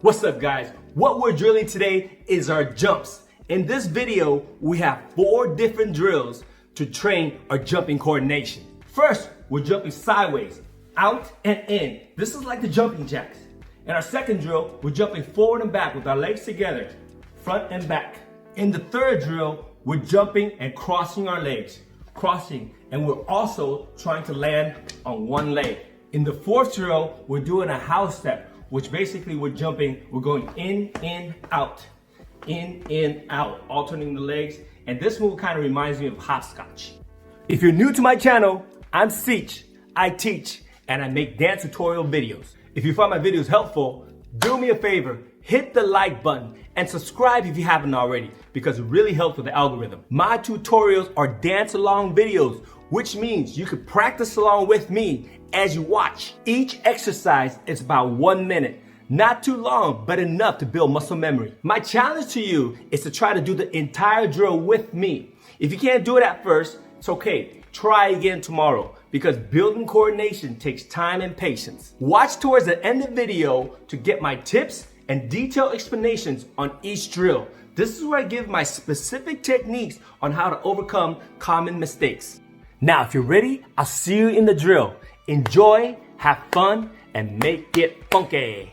What's up, guys? What we're drilling today is our jumps. In this video, we have 4 different drills to train our jumping coordination. First, we're jumping sideways, out and in. This is like the jumping jacks. In our second drill, we're jumping forward and back with our legs together, front and back. In the third drill, we're jumping and crossing our legs, and we're also trying to land on one leg. In the fourth drill, we're doing a house step, which basically we're going in, out, alternating the legs. And this move kind of reminds me of hopscotch. If you're new to my channel, I'm Seach. I teach and I make dance tutorial videos. If you find my videos helpful, do me a favor, hit the like button and subscribe if you haven't already, because it really helps with the algorithm. My tutorials are dance along videos, which means you can practice along with me as you watch. Each exercise is about 1 minute. Not too long, but enough to build muscle memory. My challenge to you is to try to do the entire drill with me. If you can't do it at first, it's okay. Try again tomorrow, because building coordination takes time and patience. Watch towards the end of the video to get my tips and detailed explanations on each drill. This is where I give my specific techniques on how to overcome common mistakes. Now, if you're ready, I'll see you in the drill. Enjoy, have fun, and make it funky.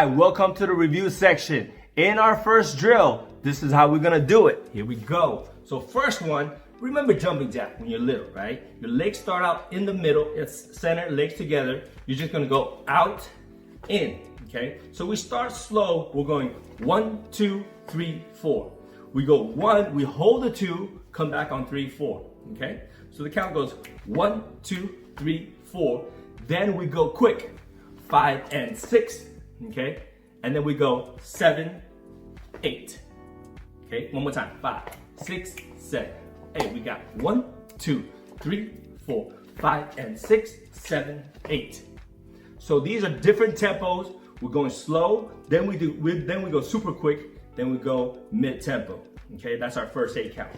right, welcome to the review section. In our first drill, this is how we're gonna do it. Here we go. So first one, remember jumping jack when you're little, right? Your legs start out in the middle, it's center, legs together. You're just gonna go out, in, okay? So we start slow, we're going 1, 2, 3, 4. We go 1, we hold the 2, come back on 3, 4, okay? So the count goes 1, 2, 3, 4. Then we go quick, 5 and 6, okay? And then we go 7, 8. Okay, one more time. 5, 6, 7, 8. We got 1, 2, 3, 4, 5, and 6, 7, 8. So these are different tempos. We're going slow, then we go super quick, then we go mid tempo. Okay, that's our first 8 count.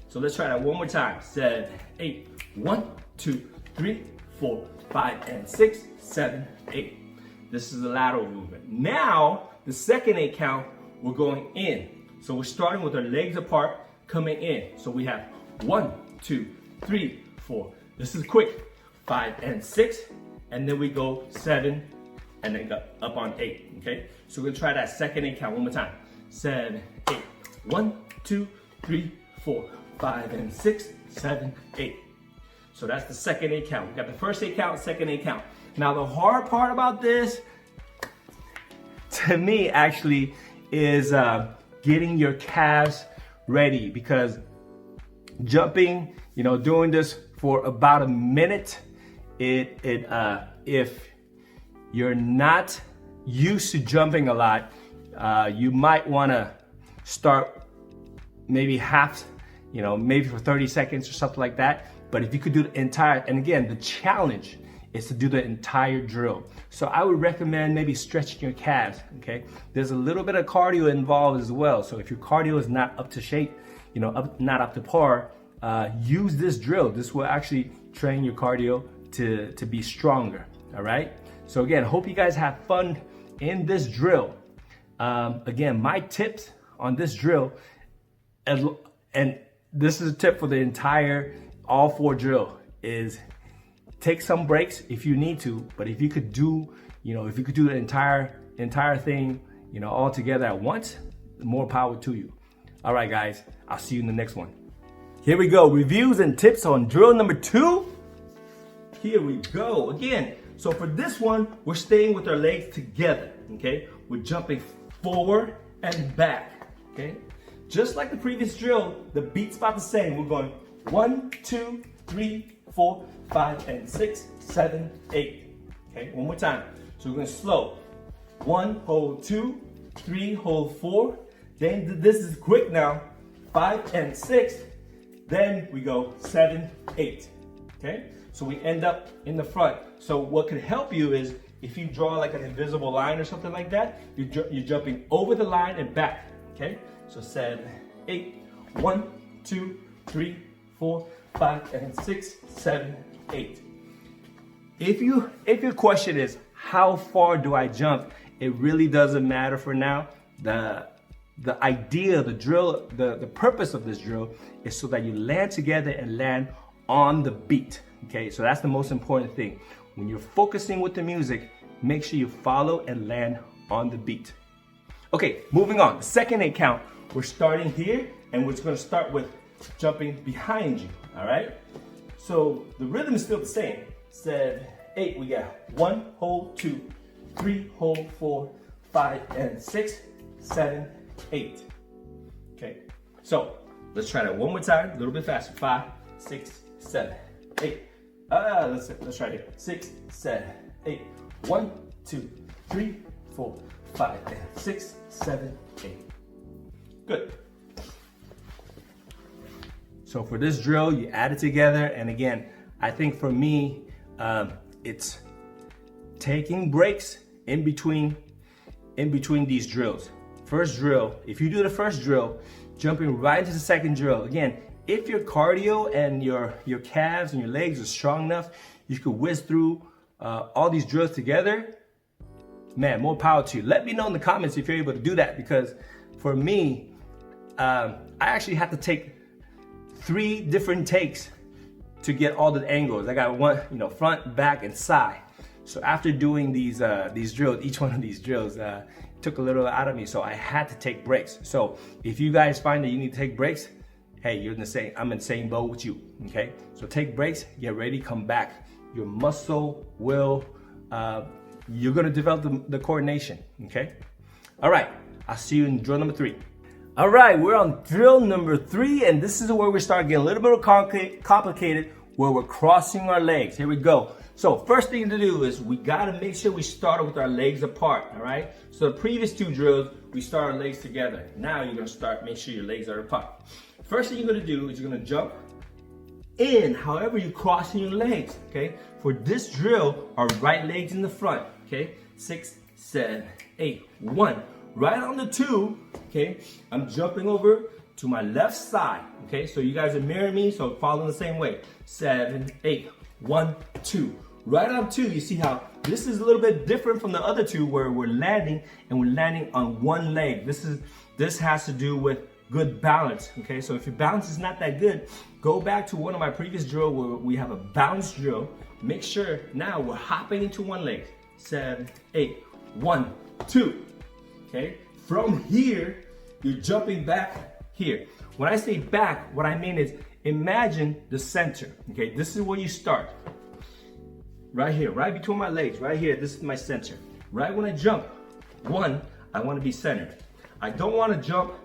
So let's try that one more time. 7, 8. 1, 2, 3, 4, 5, and 6, 7, 8. This is the lateral movement. Now, the second 8 count, we're going in. So we're starting with our legs apart, coming in. So we have 1, 2, 3, 4. This is quick. 5 and 6, and then we go 7, and then go up on 8. Okay. So we're gonna try that second 8 count one more time. 7, 8. 1, 2, 3, 4, 5, and 6, 7, 8. So that's the second 8 count. We got the first 8 count, second 8 count. Now the hard part about this, to me actually, is getting your calves ready, because jumping, doing this for about a minute, if you're not used to jumping a lot, you might want to start maybe half, maybe for 30 seconds or something like that. But if you could do the entire, and again, the challenge is to do the entire drill. So I would recommend maybe stretching your calves, okay? There's a little bit of cardio involved as well. So if your cardio is not up to shape, not up to par, use this drill. This will actually train your cardio to be stronger, all right? So again, hope you guys have fun in this drill. Again, my tips on this drill, and this is a tip for the entire all 4 drill, is take some breaks if you need to, but if you could do, if you could do the entire thing, all together at once, more power to you. All right, guys, I'll see you in the next one. Here we go, reviews and tips on drill number 2. Here we go again. So for this one, we're staying with our legs together, okay? We're jumping forward and back, okay? Just like the previous drill, the beat's about the same. We're going 1, 2, 3, 4, 5, and 6, 7, 8. Okay, one more time. So we're going slow. 1, hold 2, 3, hold 4. Then this is quick now. 5 and 6. Then we go 7, 8. Okay, so we end up in the front. So what could help you is if you draw like an invisible line or something like that, you're jumping over the line and back. Okay, so 7, 8. 1, 2, 3, 4, 5, and 6, 7, 8. If your question is how far do I jump, it really doesn't matter for now. The idea, the drill, the purpose of this drill is so that you land together and land on the beat. Okay, so that's the most important thing. When you're focusing with the music, make sure you follow and land on the beat. Okay, moving on. The second 8 count, we're starting here, and we're just going to start with jumping behind you. All right. So the rhythm is still the same. 7, 8. We got 1, hold 2, 3, hold 4, 5, and 6, 7, 8. Okay. So let's try that one more time, a little bit faster. 5, 6, 7, 8. Let's try it. 6, 7, 8. 1, 2, 3, 4, 5, and 6, 7, 8. Good. So for this drill, you add it together, and again, I think for me, it's taking breaks in between these drills. First drill, if you do the first drill, jumping right into the second drill. Again, if your cardio and your calves and your legs are strong enough, you could whiz through all these drills together. Man, more power to you. Let me know in the comments if you're able to do that, because for me, I actually have to take 3 different takes to get all the angles. I got one, front, back, and side. So after doing these drills, each one of these drills took a little out of me, so I had to take breaks. So if you guys find that you need to take breaks, hey, I'm in the same boat with you, okay? So take breaks, get ready, come back. Your muscle will, you're gonna develop the coordination, okay? All right, I'll see you in drill number 3. All right, we're on drill number 3, and this is where we start getting a little bit more complicated, where we're crossing our legs. Here we go. So first thing to do is we gotta make sure we start with our legs apart, all right? So the previous 2 drills, we start our legs together. Now you're gonna make sure your legs are apart. First thing you're gonna do is you're gonna jump in, however you're crossing your legs, okay? For this drill, our right leg's in the front, okay? 6, 7, 8, 1. Right on the 2, okay? I'm jumping over to my left side, okay? So you guys are mirroring me, so following the same way. 7, 8, 1, 2. Right on 2, you see how this is a little bit different from the other 2 where we're landing and we're landing on one leg. This has to do with good balance, okay? So if your balance is not that good, go back to one of my previous drills where we have a balance drill. Make sure now we're hopping into one leg. 7, 8, 1, 2, okay? From here, you're jumping back here. When I say back, what I mean is imagine the center, okay? This is where you start. Right here, right between my legs, right here, this is my center. Right when I jump, 1, I wanna be centered. I don't wanna jump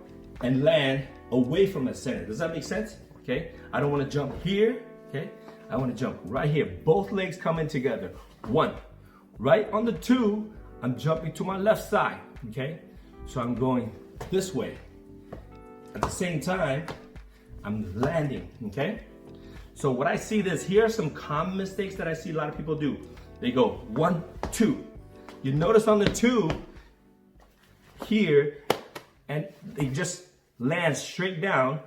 and land away from the center. Does that make sense? Okay, I don't wanna jump here, okay? I wanna jump right here. Both legs coming together. 1, right on the 2, I'm jumping to my left side, okay? So I'm going this way. At the same time, I'm landing, okay? So what I see here are some common mistakes that I see a lot of people do. They go 1, 2. You notice on the 2 here, and they just land straight down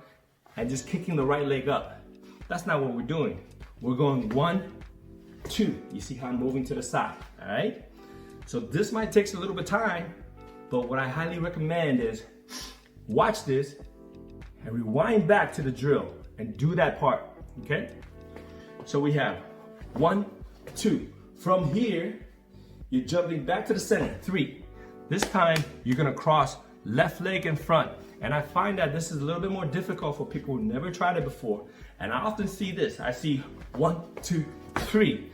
and just kicking the right leg up. That's not what we're doing. We're going 1, 2. You see how I'm moving to the side, all right? So this might take a little bit of time, but what I highly recommend is watch this and rewind back to the drill and do that part. Okay, so we have 1, 2. From here, you're jumping back to the center. 3. This time, you're gonna cross left leg in front. And I find that this is a little bit more difficult for people who never tried it before. And I often see this. I see 1, 2, 3.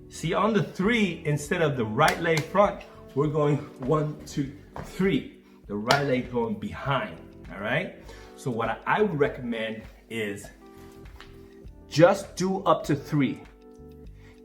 See, on the 3, instead of the right leg front, we're going 1, 2, 3. The right leg going behind, all right? So what I would recommend is just do up to 3.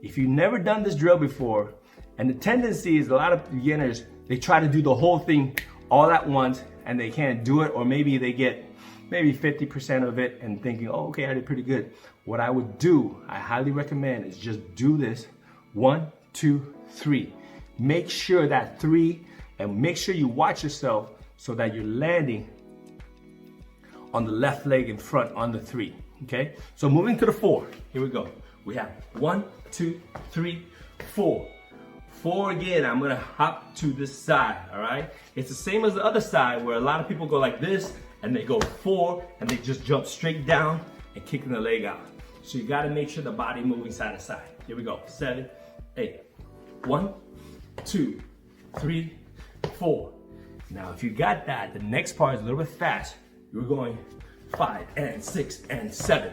If you've never done this drill before, and the tendency is a lot of beginners, they try to do the whole thing all at once and they can't do it, or maybe they get maybe 50% of it and thinking, oh, okay, I did pretty good. What I would do, I highly recommend, is just do this 1, 2, 3. Make sure that 3, and make sure you watch yourself so that you're landing on the left leg in front on the 3. Okay, so moving to the 4. Here we go. We have 1, 2, 3, 4. 4 again, I'm gonna hop to this side, all right? It's the same as the other side where a lot of people go like this and they go 4 and they just jump straight down and kicking the leg out. So you gotta make sure the body moving side to side. Here we go, 7, 8. 1, 2, 3, 4. Now if you got that, the next part is a little bit fast. You're going 5 and 6 and 7.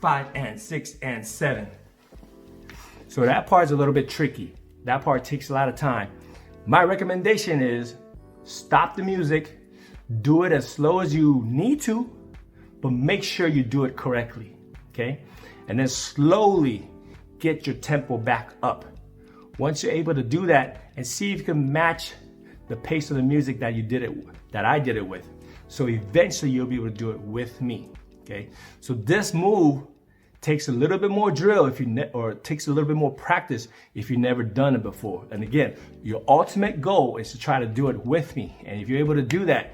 5 and 6 and 7. So that part's a little bit tricky. That part takes a lot of time. My recommendation is stop the music, do it as slow as you need to, but make sure you do it correctly, okay? And then slowly get your tempo back up. Once you're able to do that, and see if you can match the pace of the music that I did it with. So eventually you'll be able to do it with me, okay? So this move takes a little bit more drill or it takes a little bit more practice if you've never done it before. And again, your ultimate goal is to try to do it with me. And if you're able to do that,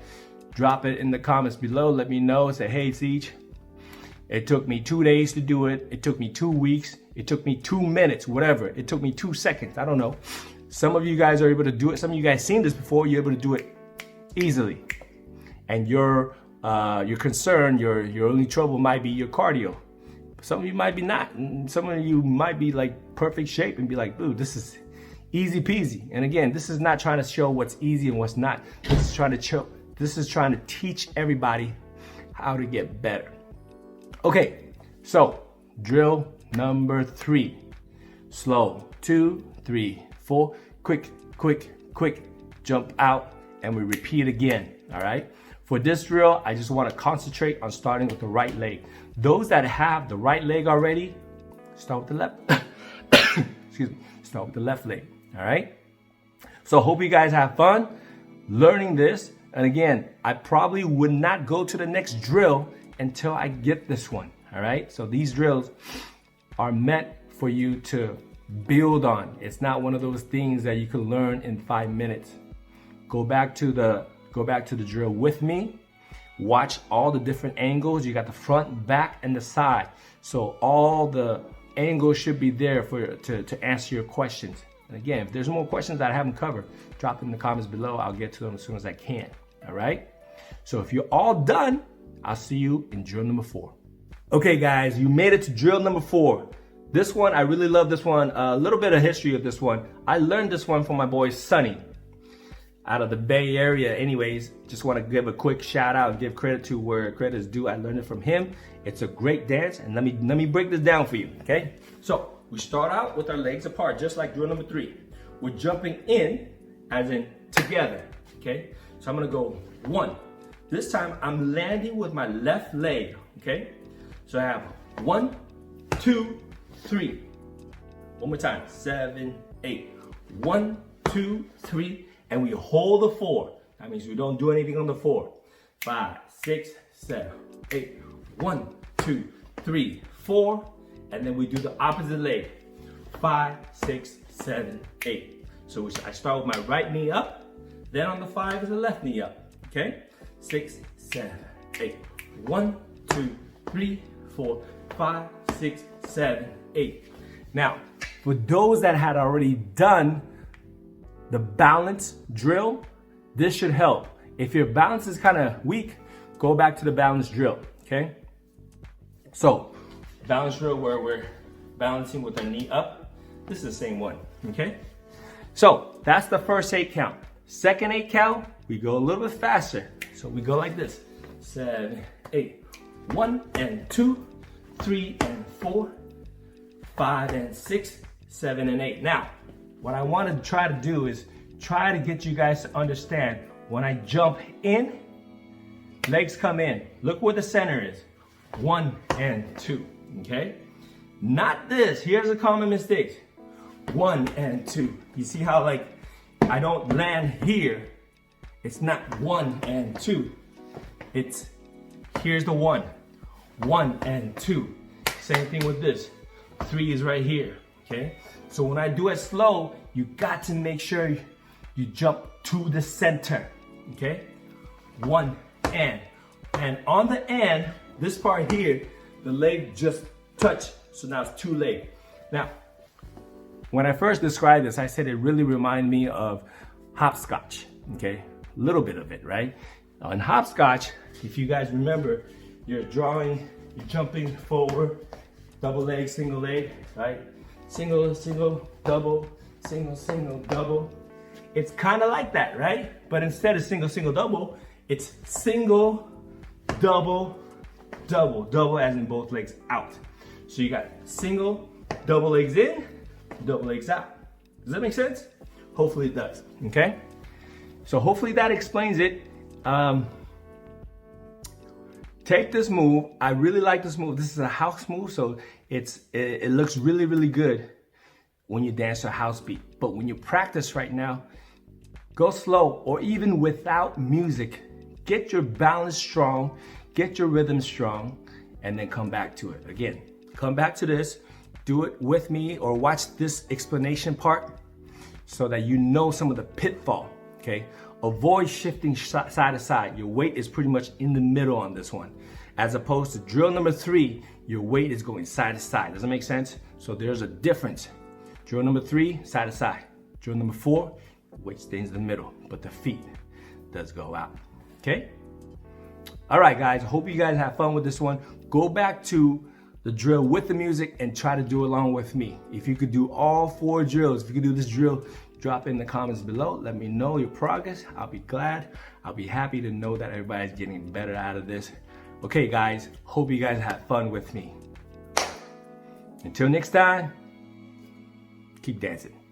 drop it in the comments below. Let me know. Say, hey, Siege, it took me 2 days to do it. It took me 2 weeks. It took me 2 minutes, whatever. It took me 2 seconds. I don't know. Some of you guys are able to do it. Some of you guys seen this before. You're able to do it easily. And your concern, your only trouble might be your cardio. Some of you might be not, and some of you might be like perfect shape and be like, dude, this is easy peasy. And again, this is not trying to show what's easy and what's not. This is trying to teach everybody how to get better. Okay, so drill number 3. Slow, 2, 3, 4, quick, quick, quick, jump out, and we repeat again, all right? For this drill, I just want to concentrate on starting with the right leg. Those that have the right leg already, start with the left, excuse me, start with the left leg, all right? So hope you guys have fun learning this. And again, I probably would not go to the next drill until I get this one, all right? So these drills are meant for you to build on. It's not one of those things that you can learn in 5 minutes. Go back to the drill with me. Watch all the different angles. You got the front, back, and the side. So all the angles should be there to answer your questions. And again, if there's more questions that I haven't covered, drop them in the comments below. I'll get to them as soon as I can. All right? So if you're all done, I'll see you in drill number 4. Okay, guys, you made it to drill number 4. This one, I really love this one. A little bit of history of this one. I learned this one from my boy Sonny out of the Bay Area. Anyways, just want to give a quick shout out and give credit to where credit is due. I learned it from him. It's a great dance, and let me break this down for you, okay? So we start out with our legs apart, just like drill number 3. We're jumping in, as in together, okay? So I'm gonna go 1. This time I'm landing with my left leg, okay? So I have 1, 2, 3. One more time, 7, 8. 1, 2, 3. And we hold the 4. That means we don't do anything on the 4. 5, 6, 7, 8. 1, 2, 3, 4. And then we do the opposite leg. 5, 6, 7, 8. So I start with my right knee up. Then on the 5 is the left knee up. Okay? 6, 7, 8. 1, 2, 3, 4, 5, 6, 7, 8. Now, for those that had already done the balance drill, this should help. If your balance is kind of weak, go back to the balance drill, okay? So, balance drill where we're balancing with our knee up. This is the same one, okay? So, that's the first 8 count. Second 8 count, we go a little bit faster. So we go like this, 7, 8. 1 and 2, 3 and 4, 5 and 6, 7 and 8. Now, what I want to try to do is try to get you guys to understand when I jump in, legs come in. Look where the center is. 1 and 2, okay? Not this. Here's a common mistake. 1 and 2. You see how like I don't land here. It's not 1 and 2. It's here's the 1. 1 and 2. Same thing with this. 3 is right here, okay? So when I do it slow, you got to make sure you jump to the center, okay? 1 and. And on the end, this part here, the leg just touched, so now it's 2 legs. Now, when I first described this, I said it really reminded me of hopscotch, okay? A little bit of it, right? In hopscotch, if you guys remember, you're jumping forward, double leg, single leg, right? Single, single, double, single, single, double. It's kind of like that, right? But instead of single, single, double, it's single, double, double, double as in both legs out. So you got single, double legs in, double legs out. Does that make sense? Hopefully it does, okay? So hopefully that explains it. Take this move. I really like this move. This is a house move, so it looks really, really good when you dance to a house beat. But when you practice right now, go slow or even without music. Get your balance strong, get your rhythm strong, and then come back to it. Again, come back to this, do it with me or watch this explanation part so that you know some of the pitfall, okay? Avoid shifting side to side. Your weight is pretty much in the middle on this one. As opposed to drill number 3, your weight is going side to side. Does that make sense? So there's a difference. Drill number 3, side to side. Drill number 4, weight stays in the middle, but the feet does go out, okay? All right, guys, I hope you guys have fun with this one. Go back to the drill with the music and try to do along with me. If you could do all 4 drills, if you could do this drill, drop it in the comments below. Let me know your progress. I'll be glad. I'll be happy to know that everybody's getting better out of this. Okay, guys, hope you guys had fun with me. Until next time, keep dancing.